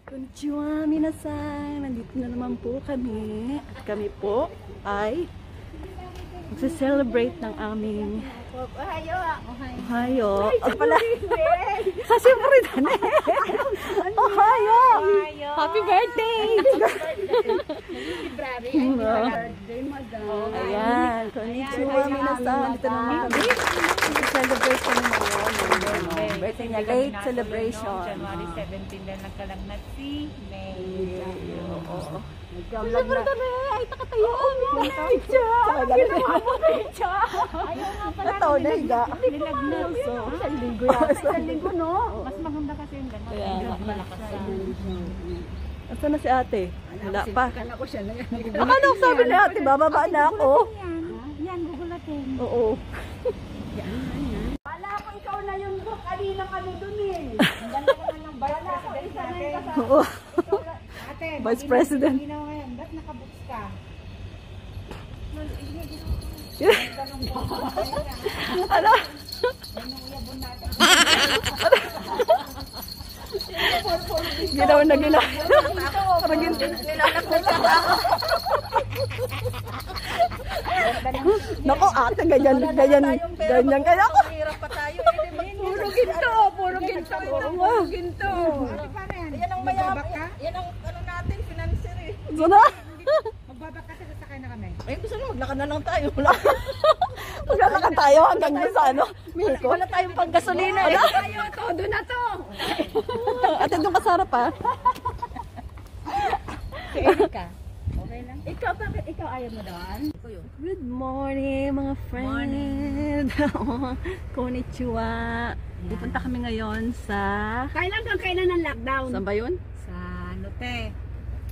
Konnichiwa minasan! Nandito na naman po kami. At kami po ay magse-celebrate ng aming Ohayo. Kasi po rin Ohayo! Happy birthday! Ayan, konnichiwa minasan. Dito naman kami. Celebrate kami ngayon. Birthday niya, late celebration. January 17 na nagkalagnat si May. Oo. Nagkalagnat kami. Ay, takatayo. Ayaw nga pala. Ito, nahiga. Nilagnat. Isang linggo yata. Isang linggo, no? Mas maganda kasi yung gano'n. Kaya, malakas sa... Asan na si ate? Wala pa. Kala ko siya na yan. Ano sabi ni ate? Bababa na ako. Yan, gugulatin. Oo. Wala ko ikaw na yung book. Kanina kami dun eh. Ang ganda naman ng vice president natin. Oo. Ate, Vice President. ginawa ngayon. Ba't nakabooks ka? Ano? Ginawa na ginawa. Parang Nako ate, ganyan kaya ako. Hirap pa tayo. Puro ginto. Puro ginto. Puro ginto. Yan ang mayabak ka? Yan ang ano natin, financer eh. Sana? Magbabak kasi sasakay na kami. Ay, gusto na maglakad na lang tayo. Maglalakad tayo hanggang doon sa ano, Mexico. Wala tayong panggasolina. Tayo, todo na to. Ate, doon ka sa harap ha. Si Erika. Okay lang. Ikaw, bakit ikaw ayaw mo doon? Good morning mga friend. Konnichiwa. Pupunta kami ngayon sa... Kailan ang lockdown? Saan ba yun? Sa ano te?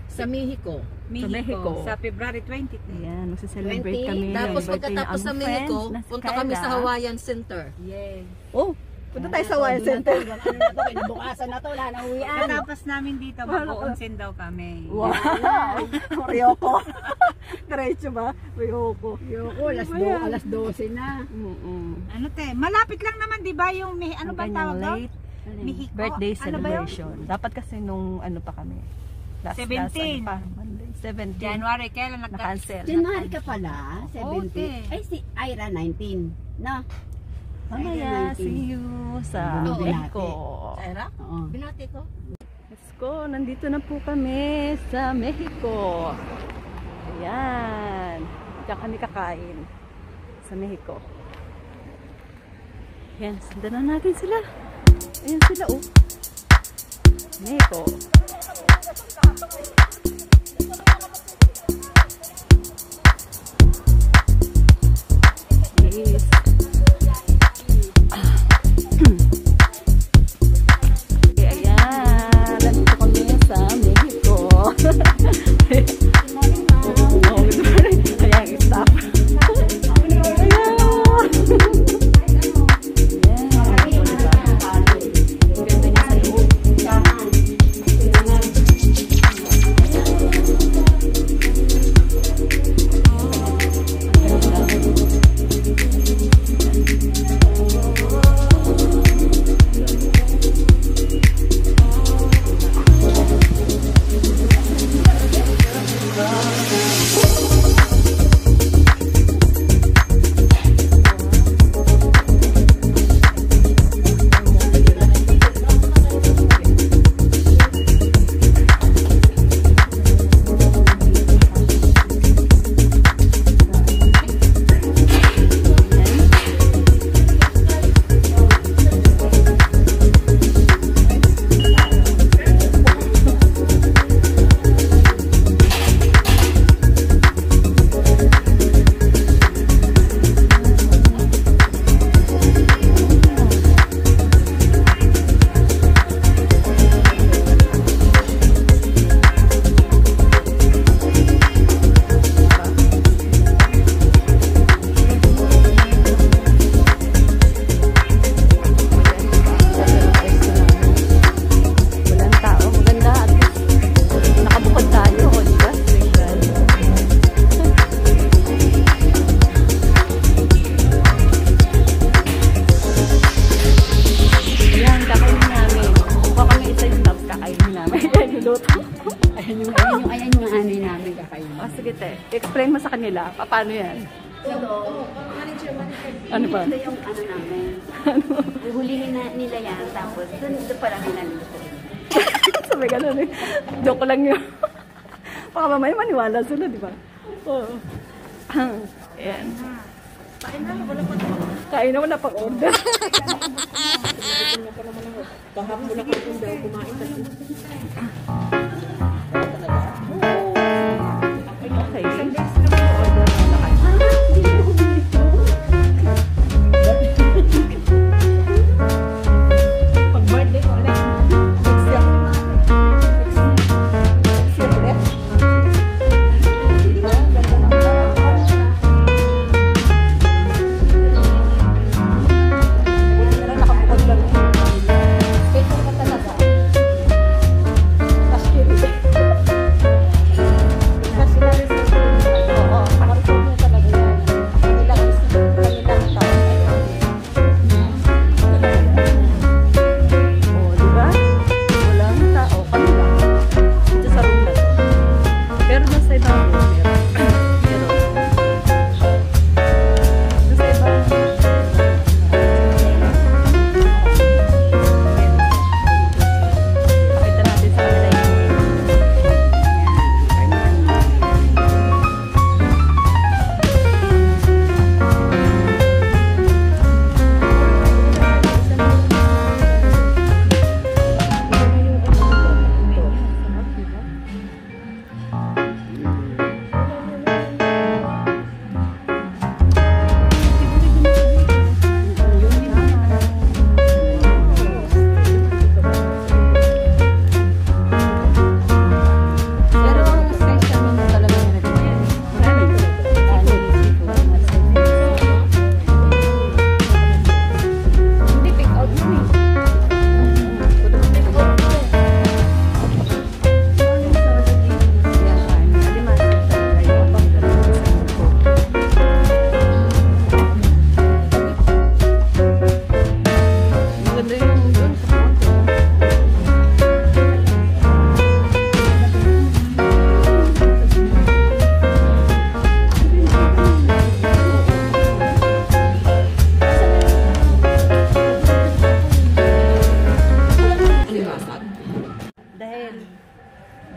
Sa Mexico. Mexico. Sa February 20. Ayan, magse-celebrate 20. kami. Tapos ng birthday pagkatapos ng sa aming Mexico, friend na si punta kami Kyla. sa Hawaiian Center. Yes. Oh, punta tayo sa Hawaiian Center. Kinabukasan na to, wala na uwian. Katapos namin dito, mag-uunsin daw kami. Wow! Ryoko. Diretso ba? Ryoko. Yoko, alas 12 na. Ano te? Malapit lang naman 'di ba yung ano ba tawag daw? late Mexico. birthday Ano ba yun? celebration. Dapat kasi nung ano pa kami. Last 17. Monday, 17. January kailan Na-cancel. January ka pala, 70. Okay. Ay, si Ira 19. No? Mamaya, see you sa Oo, Mexico. Era? Oo. Binati ko. Let's go. Nandito na po kami sa Mexico. Ayan. Diyan kami kakain sa Mexico. Ayan, sundan na natin sila. Ayan sila, oh. Mexico. Yes. Ayan, nandito kami sa Mexico. Ayan, stop. Sige, te. Explain mo sa kanila. Paano yan? Ano ba? Ito yung ano namin. Huhulihin na nila yan, tapos doon pa lang nila lutuin. Sabi ganun eh. Joke lang yun. Baka mamaya maniwala sila, di ba? Oo. Ayan. Kain na, wala pang order. Kahapon na ako daw kumain kasi. Okay. Order na lahat. Pag birthday ko ulit. Next year ulit. Nakapukod lang. Special ka talaga.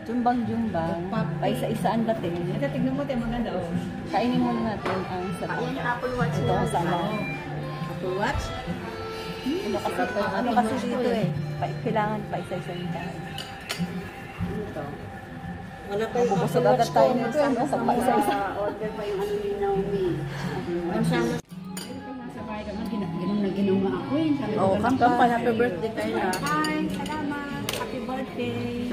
Jumbang-jumbang, pa isa-isaan dating. Tignan mo tayo maganda oh. Kainin muna natin ang sarap. Ayan yung Apple Watch Ito na. kasama. Apple Watch? Ano kasi dito eh. Kailangan pa isa-isaan tayo. Ito. Wala pa yung Bubusog Apple agad Watch tayo ko. nito eh. Basta pa isa-isa. Order pa yung ano ni Naomi. Ang sama. Ginom nga ako eh. Sabi ko, Oh, Kampan, happy birthday kayo na. hi, salamat. Happy birthday.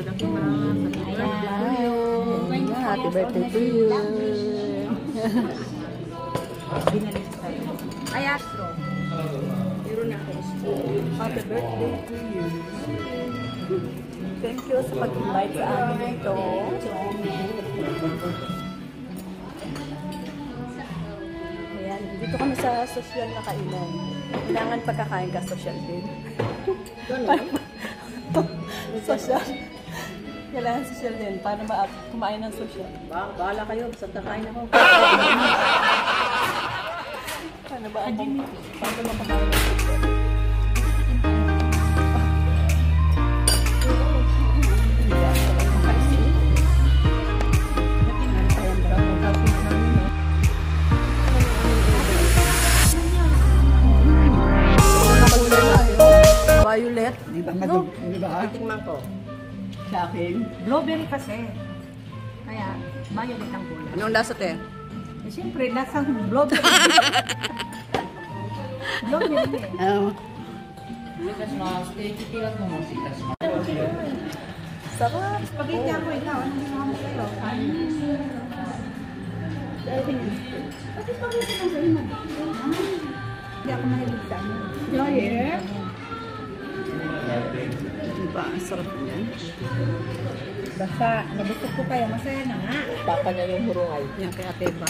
Happy birthday to you. Ay, Astro. Meron ako. Happy birthday to you. Thank you sa pag-invite sa amin dito. Ayan, dito kami sa social na kainan. Kailangan pagkakain ka social din. Social. Kailangan social din para kumain ng social. Bahala kayo. Basta kakain ako. Paano ba ako? Paano ba kumain ng social? Violet. Di ba? No? Di ba? Tingnan ko. Sa akin. Blueberry kasi. Kaya, violet ang kulay. Anong lasa te? Eh, siyempre, lasang blueberry. Blueberry eh. Sarap. Spaghetti ako ikaw. Anong ginawa mo sa'yo? Pati spaghetti lang sa'yo mo. Hindi ako mahilig sa ano. Yeah. Diba? Ang sarap yan. Basta, nabusog ko kayo. Masaya na nga. Papa niya yung hurungay. Yan kay Ate Eva.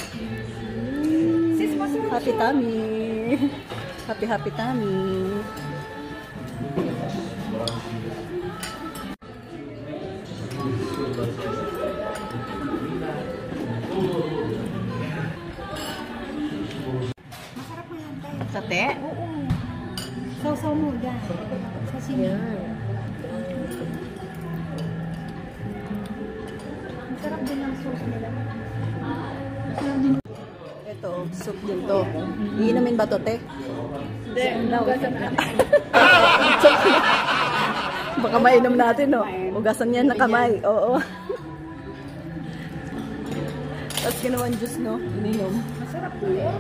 Sis, masarap Happy tummy. Happy tummy. te? Sausaw mo dyan. Sa sinigang. Ang sarap din ng sauce nila. Ito, soup din to. Iinumin ba to, te? Hindi. Baka mainom natin, no? Ugasan yan na kamay. Oo. Tapos ginawan juice, no? Ininom. Masarap po yun.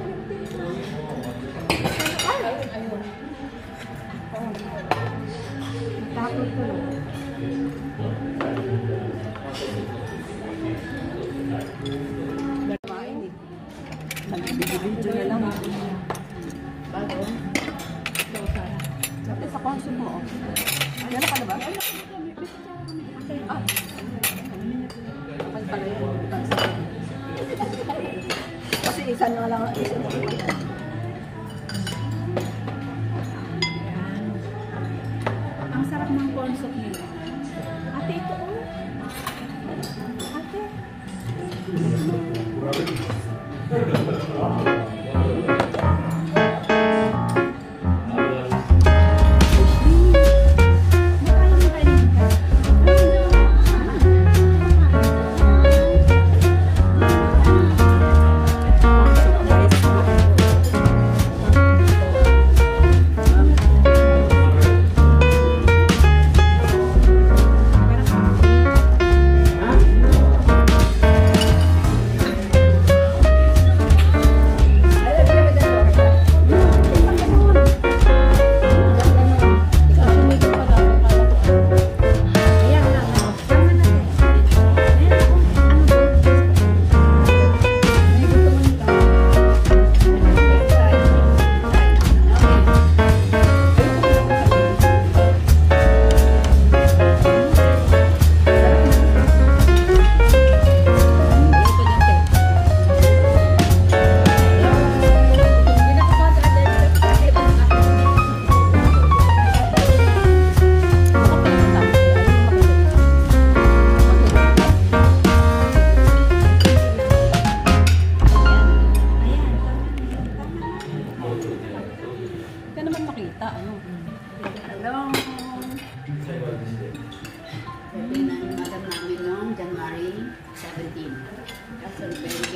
Tapos ko lang. Kain eh. Nag-video na lang. Bago. Sabi sa konso mo, oh. Meron ka na ba? Ah. Kapag pala yun. Kasi isa na lang. Ang sarap ng corn soup nila. Ate, ito oh. Ate.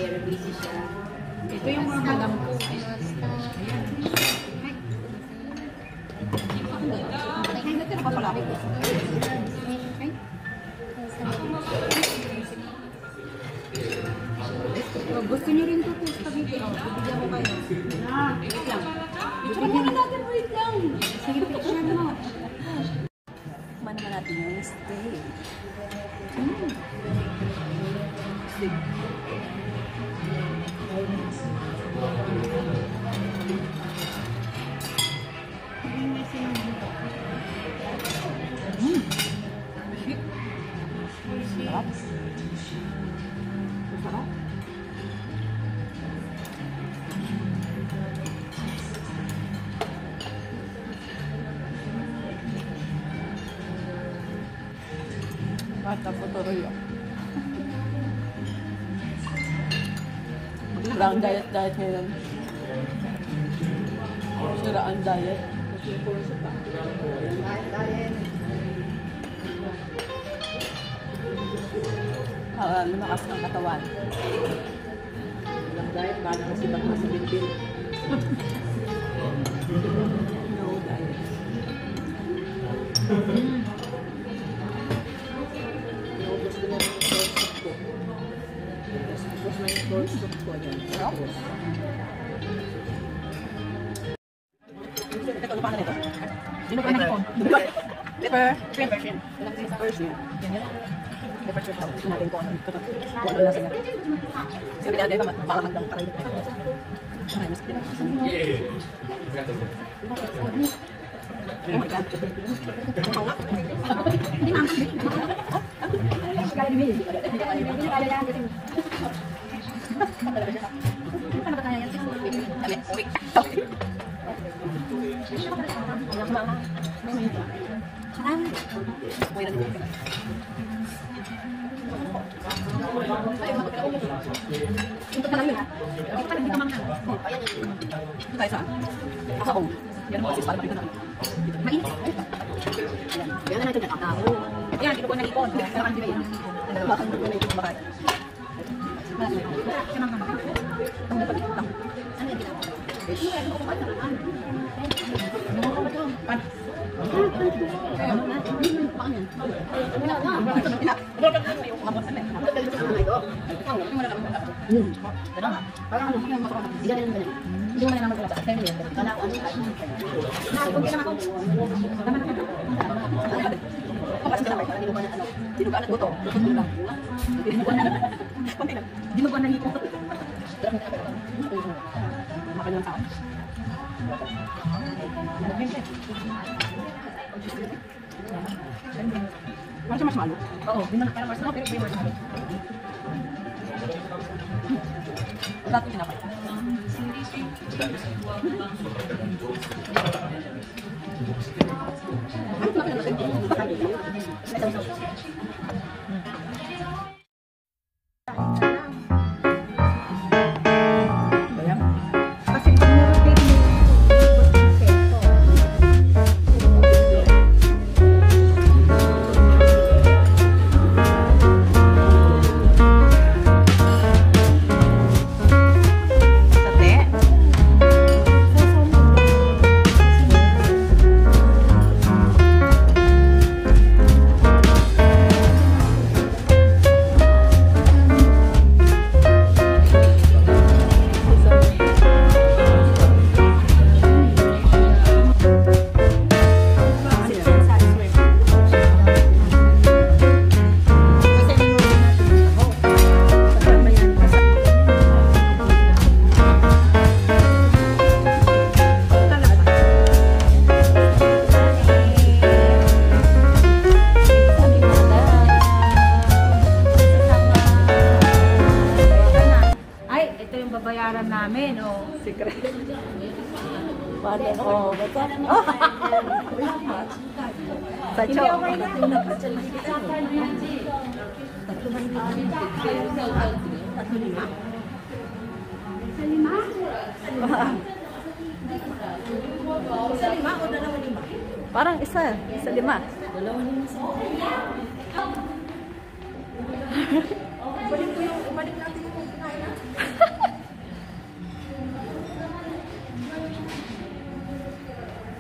Very busy siya. Ito yung mga madam ko. Hindi na papalaki ko. Gusto niyo rin ito spaghetti. Bibigyan ko kayo. Wait lang. Picture muna natin, wait lang. Sige, picture mo. Tikman naman natin yung steak. Steak. Sarap. Sarap. Bata po tuloy ako. Sira ang diet ngayon. Sira ang diet. Para lumakas ng katawan. Walang diet, baka kasi baka sa bintin. No diet. Naubos ko na yung corn soup ko. Tapos na yung corn soup ko. Sarap. Ito, lupa na nito. Sino pa nakipon? Pepper. Pepper. Persian. Pepper shrimp. Ito natin kung ano. Ito. Kung ano nasa niya. Sabi natin, baka hanggang taray. Ay, mas pinag. Oh my God. Hindi na. Ito pa lang yun ha. Ito pa lang, hindi ka mamahal. Ito tayo saan? Asa kong. Yan mo, sis, para makita namin. Mainit. Yan na natin nakakao. Yan, ito ko nag-ipon. Pero kan di ba yan? Bakit mo na ipon bakit? Ano yung ginagawa? Dinuguan ng hipon. Makanyang tao. Masih marshmallow? Oo, parang marshmallow pero may marshmallow. Dato tinapay. Babayaran namin, oh. Secret. Bale, oh, bata. Oh. Sa Hindi chow. okay na. Parang isa lima. Balik natin yung kinain na.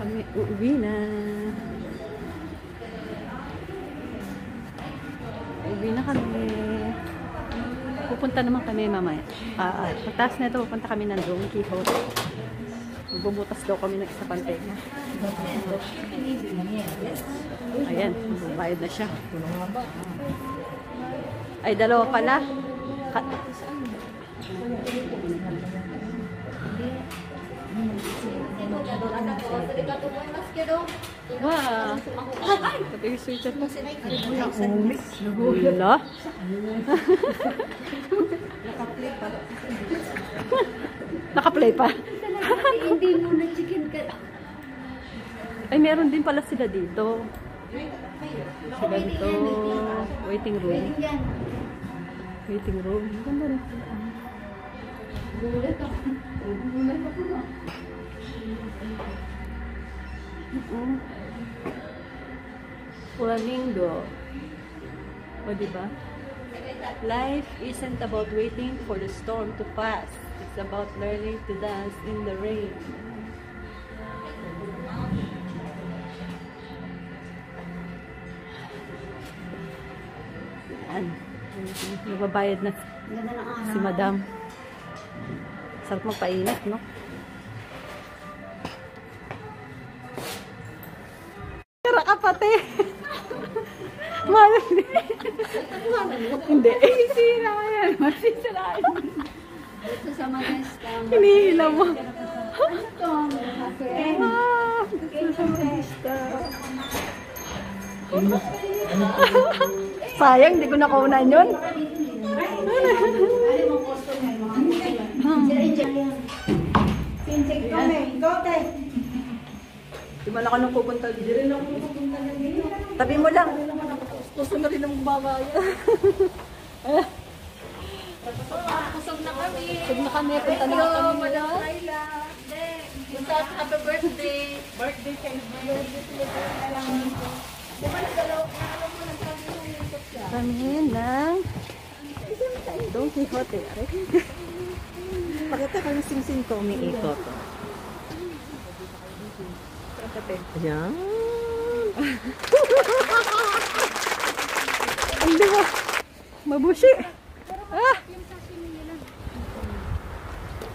Kami uuwi na. Uuwi na kami. Pupunta naman kami mamaya. Pagtaas na ito, pupunta kami ng Don Quixote. Bubutas daw kami ng isa pang tenga. Ayan, bayad na siya. Ay, dalawa pala. Wah. Pati yung sweater mo. Wala. Naka-play pa. Hindi mo na chicken ka. Ay, meron din pala sila dito. Sila dito. Waiting room. Waiting room. Ganda rin. Flamingo. O, diba? Life isn't about waiting for the storm to pass. It's about learning to dance in the rain. Yan. Nagbabayad na si Madam. Sarap magpainit, no? Tara ka pati! Mahal hindi. Hindi. Masisira ka yan. Masisira ka yan. Ito sa mga stamp. Hinihila mo. Ano to? Ito sa mga sayang, hindi ko nakunan yun. Di ba na ka nang pupunta dito? Tabi mo lang. Gusto na rin ang babaya. Kusog na kami. Pag na kami, punta na kami. Happy birthday. Birthday celebration. Di ba nagalaw mo nagsabi mo yung siya? Kami ng Don Quixote. Pakita ka ng sing-sing ko, umiikot. Ayan. Ang diba? Mabushi. Ah!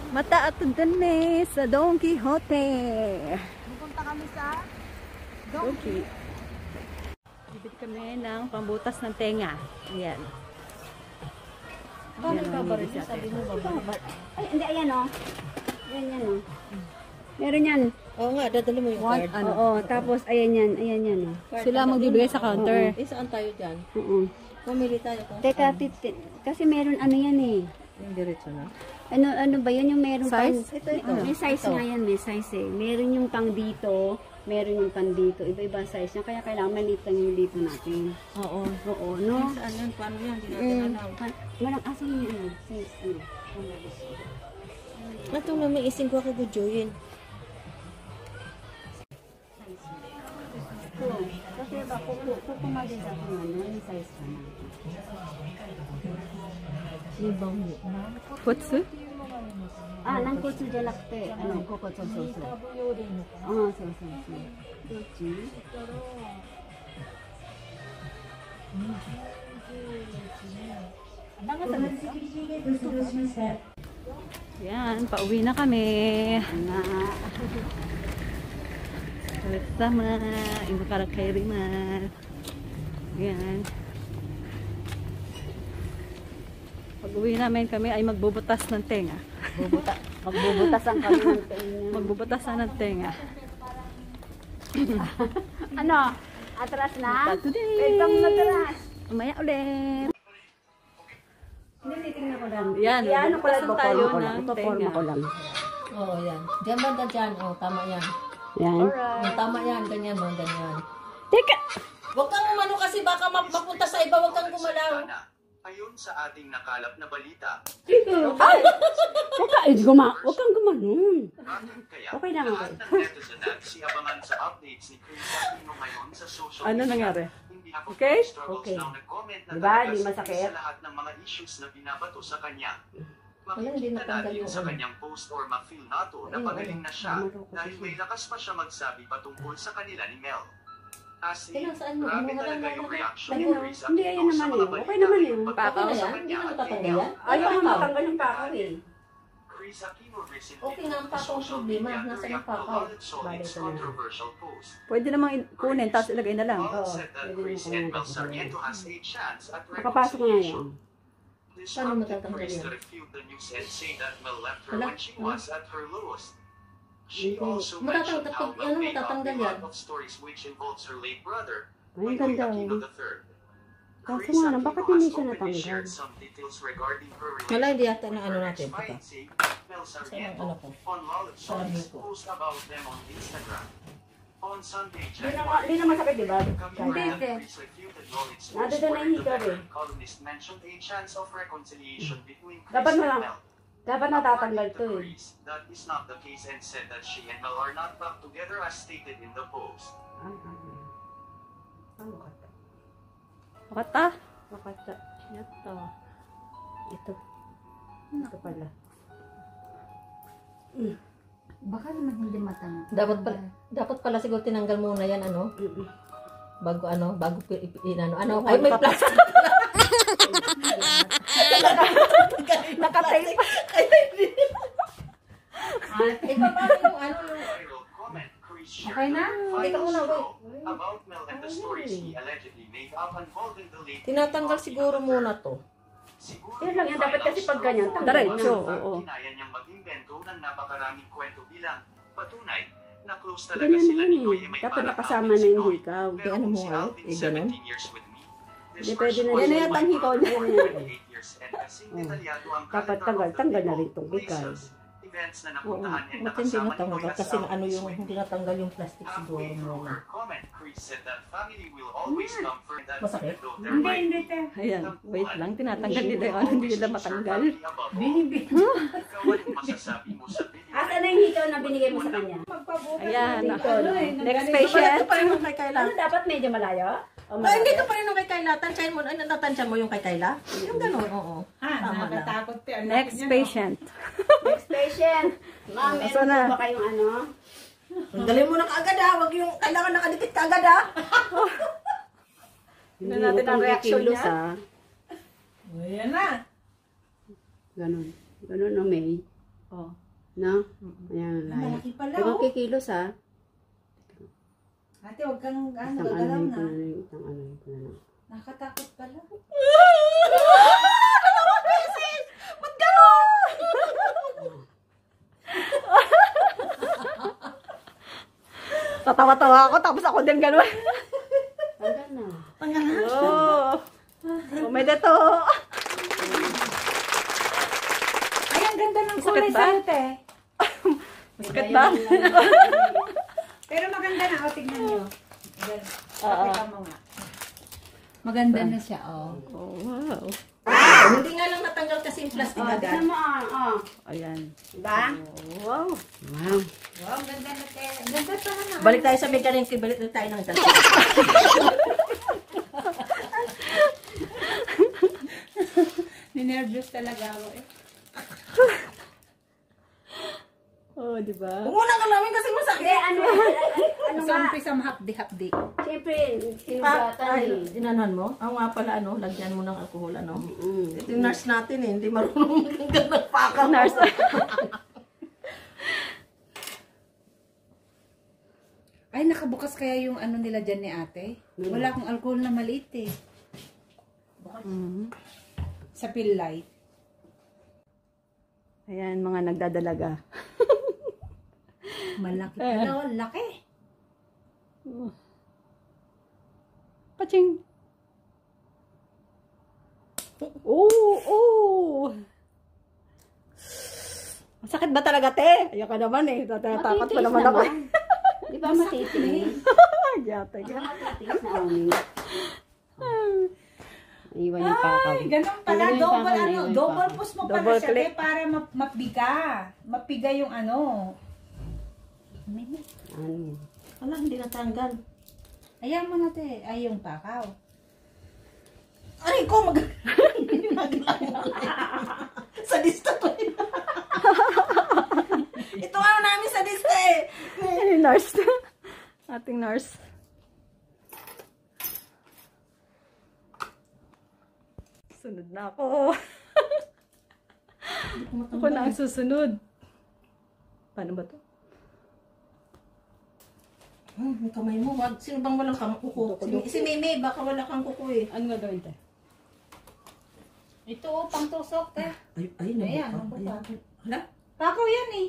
Mata at dane sa Don Quixote. Pupunta kami sa Okay. Bibili kami ng pambutas ng tenga. Ayan. Paano ka ba rin? Sabi mo ba? Ay, hindi, ayan o. Ayan yan o. Meron yan. Oo nga, dadali mo yung card. Oo, tapos ayan yan o. Sila magbibigay sa counter. Saan tayo dyan? Oo. Pumili tayo ko. Teka, kasi meron ano yan eh. Yung diretso na. Ano ba yun yung meron Size? pang... May size nga yan, may size eh. Meron yung pang dito, meron yung pang dito. Iba-iba size niya, kaya kailangan maliit lang yung dito natin. Oo. Oo, no? Saan yun? Paano yan? Hindi natin alam. Walang asan yung ano, size ano. Ito na may ising ko ako gudyuhin. Kasi ba, kukumagin sa akin ano, yung size ka na. Ibang Kutsu? Nang kutsu jalakte, ano, kokotsu sosu. Sosu. Dochi? Yan, pauwi na kami. Sama, ibu para kay Rimas. Yan. Pag-uwi namin kami ay magbubutas ng tenga. Magbubutasan kami ng tenga. Magbubutas na ng tenga. Ano? Atras na? Today! Welcome na atras. Umaya ulit. Hindi, titignan ko lang. Yan, Ano pala, magbubutas tayo ipaporma ko lang. ng Ipaporma tenga. ko lang. Oo, yan. Diyan banda dyan. Oo, tama yan. Yan. Yung tama yan. Ganyan mo, ganyan. Teka! Huwag kang umano kasi baka mapunta sa iba. Huwag kang gumalaw. Ayon sa ating nakalap na balita, Huwag kang gumanon. kaya Okay lang ako. lahat ng netizen nagsiabangan sa updates ni Chris Aquino ngayon sa social Ano media. nangyari? Hindi ako Okay? struggles Okay. lang nag-comment na Diba? talaga Di masakit? sa lahat ng mga issues na binabato sa kanya. hindi Makikita natanggal natin yung sa ano. kanyang post or ma-feel nato na pagaling na siya dahil may lakas pa siya magsabi patungkol sa kanila ni Mel. As in, Saan mo? grabe Ano, talaga wala, yung wala. reaction Ayun, ni oh. Chris Hindi, Aquino ayun sa naman mga eh. balita Okay naman na yun. pagpapalo Pakaw sa yan? kanya Hindi naman at natatanggal kay Mel. yan? Ayaw nga matanggal yung pakaw eh. Chris Aquino recently Okay nga ang posted pakaw social problema. media to Nasa react yung pakaw. to Wallet Solid's Bale, ito na. controversial post. Pwede namang kunin, tapos ilagay na lang. Wallet said that pwede Chris mo and kunin. Mel Sarmiento has a chance at Makapasok na reconciliation. yan. Disrupted matatanggal Chris yan? to refute the news and say that Mel left her Wala. when she was at her lowest. She Hindi. also mentioned how Matatanggal- Mel ano, made up a matatanggal lot yan? of stories which involves her late brother, Ay, ang Manuel ganda, Aquino oh. III. Kaso Chris nga lang, Aquino bakit has hindi siya openly natanggal? shared some details regarding her Wala, hindi yata relationship na with ano her natin, teka. ex-fiancé, Mel Sarmiento, ano ko? on Wallet Sabi Solid's ko. post about them on Instagram. On Sunday, Hindi naman sakit, di ba? Chris refuted Wallet's Nado post doon where ang the hikaw eh. veteran columnist mentioned a chance of reconciliation between Chris Dapat and na lang. Mel. Dapat natatanggal to eh. Chris, that is not the case and said that she and Mel are not back together as stated in the post. Ano ka to? Makata? Makata. Ito. Ito. Ito pala. Baka naman hindi matanggal. Dapat pala siguro tinanggal muna yan, ano? Bago ano, Ay, may plastic. Nakatape. Ikaw pa yung ano, Viral comment, Chris shared Okay na? the Teka final muna, straw about Mel and the stories he allegedly made up involving the late tinatanggal siguro muna to. Siguro Yun lang yan, dapat kasi pag ganyan, tanggal Diretso, na. oo. Kinaya niyang mag-invento ng napakaraming kwento bilang patunay na close talaga Ganyan sila yan ni eh. Noye may Dapat parang nakasama Alvin na yung Sinoy. hikaw. Pero ano kung mo si nga, Alvin, ganun? 17 years with me, this Hindi pwede na person yan. was Yan na yata ang hikaw my na brother yan. for 8 years and kasing detalyado ang Dapat calendar of the tanggal na people, rin itong hikaw. places, events na napuntahan niya Ba't hindi nakasama ni natanggal? Kuya Kasi Sam ano yung this hindi week. natanggal yung plastic siguro Halfway through muna. her comment, Chris said that family will always come first. That Masakit? even though there might be Ayan, wait lang. Tinatanggal nila yung ano, hindi nila matanggal. Binibig. Ikaw, anong masasabi mo sa video? Asan na yung hikaw na binigay mo sa kanya? Ayan. Next Ito patient. pa rin yung kay Kayla. Ano dapat medyo malayo? O Ay, hindi ka pa rin yung kay Kayla. Tansyahin mo. Ay, natatansya mo yung kay Kayla? Yung gano'n, oo. Tama na. Next patient. Next patient. Ma'am, Asa meron na? po ba kayong ano? Tanggalin mo na kaagad ha. Huwag yung kailangan nakadikit kaagad ha. Tingnan natin ang reaction kikilos, niya. ah. Ayan na. Ganon. Ganon na May. Oh. No? Ayan, layo. Malaki pala, Huwag kang oh. kikilos, ha? Ate, huwag kang ano, Isang gagalaw ano na. isang ano ko na lang. Nakatakot pala. Tatawa-tawa ako, tapos ako din gano'n. Tanggal na. Oh. Umedeto. Ay, ang ganda ng Sakit kulay ba? sa'yo, te. Masakit ba? Pero maganda na, o, tignan nyo. Oo. Pakita mo nga. Maganda na siya, oh. Oh, wow. Hindi nga lang natanggal kasi yung plastic Oh, agad. tignan mo, oh. Ayan. Diba? Wow. Wow. Wow, ang ganda na, te. Ang ganda pala na. Balik tayo sa mechanic. Balik na tayo ng dati. Ninervous talaga ako, eh. Oh, di ba? Umunan ka namin kasi masakit. Ano Sa nga? umpisa mahapdi-hapdi. Siyempre, Ah, sinugatan ay, eh. inanuhan mo? Ang nga pala, ano, lagyan mo ng alcohol, ano? Mm. Ito yung nurse natin eh, hindi marunong magandang nagpakaw. Nurse. Ay, nakabukas kaya yung ano nila dyan ni ate? Wala akong alcohol na maliit, eh. Mhm. Sa pill light. Ayan, mga nagdadalaga. Malaki pala, oh, laki. Paching! Oh, oh! Masakit ba talaga, te? Ayoko naman eh. Tatatakot pa Matitiis naman ako. Di ba matitiis? Yata, yata. Matitiis na uling. Iwan yung pakaw. Ay, ganun pala. Iwan yung Double, pakaw, ano, iwan yung double pakaw. push mo pala Double siya, click. te, para mapiga. Mapiga yung ano. Ano yun? Wala, hindi natanggal. Ayan mo na, te. Ay, yung pakaw. Aray ko, sa dista to. Ito ano namin sa dista eh. Ay, nurse. Ating nurse. Sunod na ako. Ako na ang susunod. Paano ba to? Yung kamay mo, wag. Sino bang walang kuko? Si Mimi, baka wala kang kuko eh. Ano nga gawin tayo? Ito, oh, pang tusok, te. Ay, Ayan, nabuka. nabuka. Ayan. Hala? Pakaw yan, eh.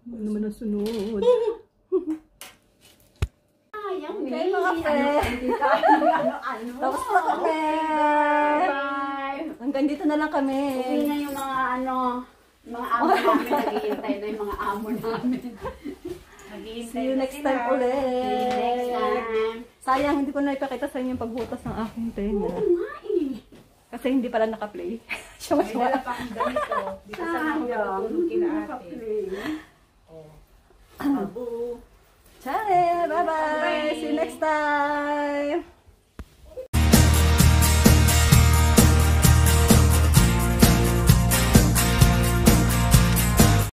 Ano naman ang sunod? Sayang, Okay, May. mga pe. Ano? Tapos na kami. Bye. Hanggang dito na lang kami. Uwi na yung mga ano, mga amo namin. Naghihintay na yung mga amo namin. See you next time ulit. Next time. Sayang, hindi ko na ipakita sa inyo yung pagbutas ng aking tenga. Kasi hindi pala naka-play. Siya mas wala. pa akong ganito. Dito sa mga matutulog kina ate. Abu. Chale! Bye-bye! See you next time!